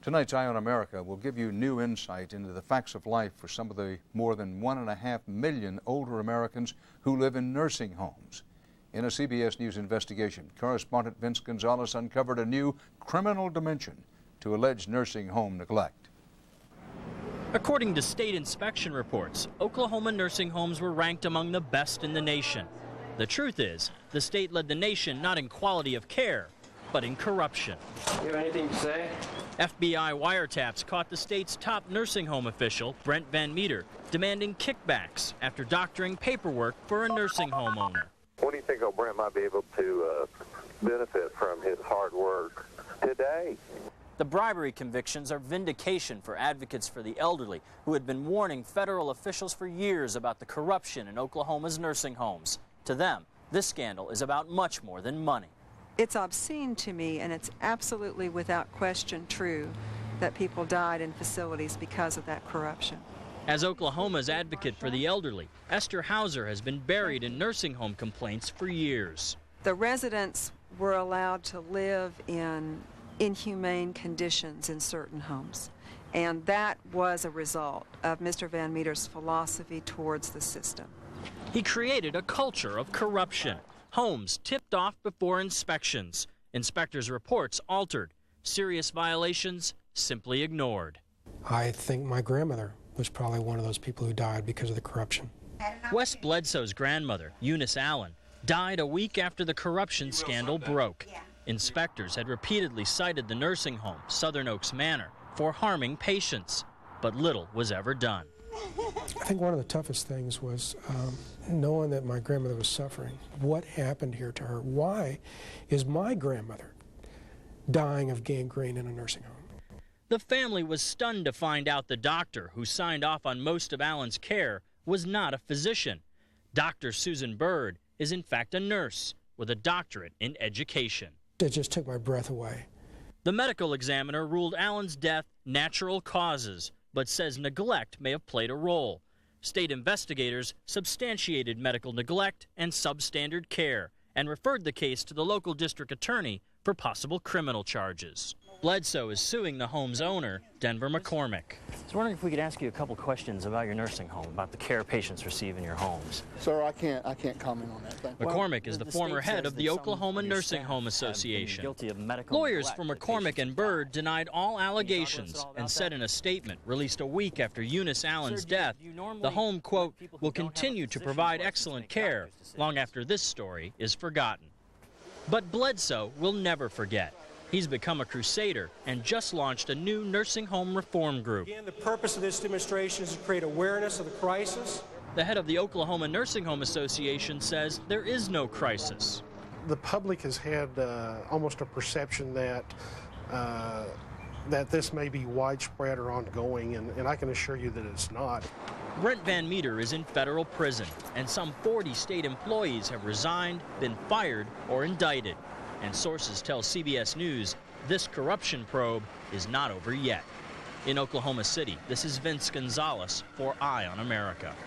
Tonight's Eye on America will give you new insight into the facts of life for some of the more than 1.5 million older Americans who live in nursing homes. In a CBS News investigation, correspondent Vince Gonzalez uncovered a new criminal dimension to alleged nursing home neglect. According to state inspection reports, Oklahoma nursing homes were ranked among the best in the nation. The truth is, the state led the nation not in quality of care, but in corruption. You have anything to say? FBI wiretaps caught the state's top nursing home official, Brent Vanmeter, demanding kickbacks after doctoring paperwork for a nursing home owner. What do you think Brent might be able to benefit from his hard work today? The bribery convictions are vindication for advocates for the elderly who had been warning federal officials for years about the corruption in Oklahoma's nursing homes. To them, this scandal is about much more than money. It's obscene to me, and it's absolutely without question true that people died in facilities because of that corruption. As Oklahoma's advocate for the elderly, Esther Hauser has been buried in nursing home complaints for years. The residents were allowed to live in inhumane conditions in certain homes, and that was a result of Mr. Vanmeter's philosophy towards the system. He created a culture of corruption. Homes tipped off before inspections. Inspectors' reports altered. Serious violations simply ignored. I think my grandmother was probably one of those people who died because of the corruption. Wes Bledsoe's grandmother, Eunice Allen, died a week after the corruption scandal broke. Inspectors had repeatedly cited the nursing home, Southern Oaks Manor, for harming patients, but little was ever done. I think one of the toughest things was knowing that my grandmother was suffering. What happened here to her? Why is my grandmother dying of gangrene in a nursing home? The family was stunned to find out the doctor who signed off on most of Allen's care was not a physician. Dr. Susan Bird is in fact a nurse with a doctorate in education. It just took my breath away. The medical examiner ruled Allen's death natural causes, but says neglect may have played a role. State investigators substantiated medical neglect and substandard care and referred the case to the local district attorney for possible criminal charges. Bledsoe is suing the home's owner, Denver McCormick. I was wondering if we could ask you a couple questions about your nursing home, about the care patients receive in your homes. Sir, I can't comment on that. Thank you. McCormick is the former head of the Oklahoma Nursing Home Association. Lawyers for McCormick and Bird denied all allegations and said in a statement released a week after Eunice Allen's death, the home, quote, will continue to provide excellent care long after this story is forgotten. But Bledsoe will never forget. He's become a crusader and just launched a new nursing home reform group. Again, the purpose of this demonstration is to create awareness of the crisis. The head of the Oklahoma Nursing Home Association says there is no crisis. The public has had almost a perception that that this may be widespread or ongoing, and I can assure you that it's not. Brent Vanmeter is in federal prison, and some 40 state employees have resigned, been fired, or indicted. And sources tell CBS News this corruption probe is not over yet. In Oklahoma City, this is Vince Gonzalez for Eye on America.